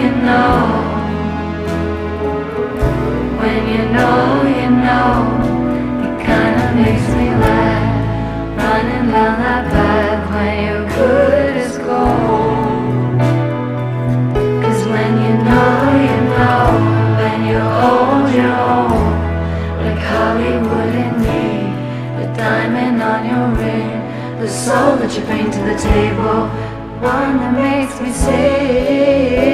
you know. When you know, it kinda makes me laugh. Running down that path when you're good as gold. 'Cause when you know, when you're old, like Hollywood and me. The diamond on your ring, the soul that you bring to the table, one that makes me sing.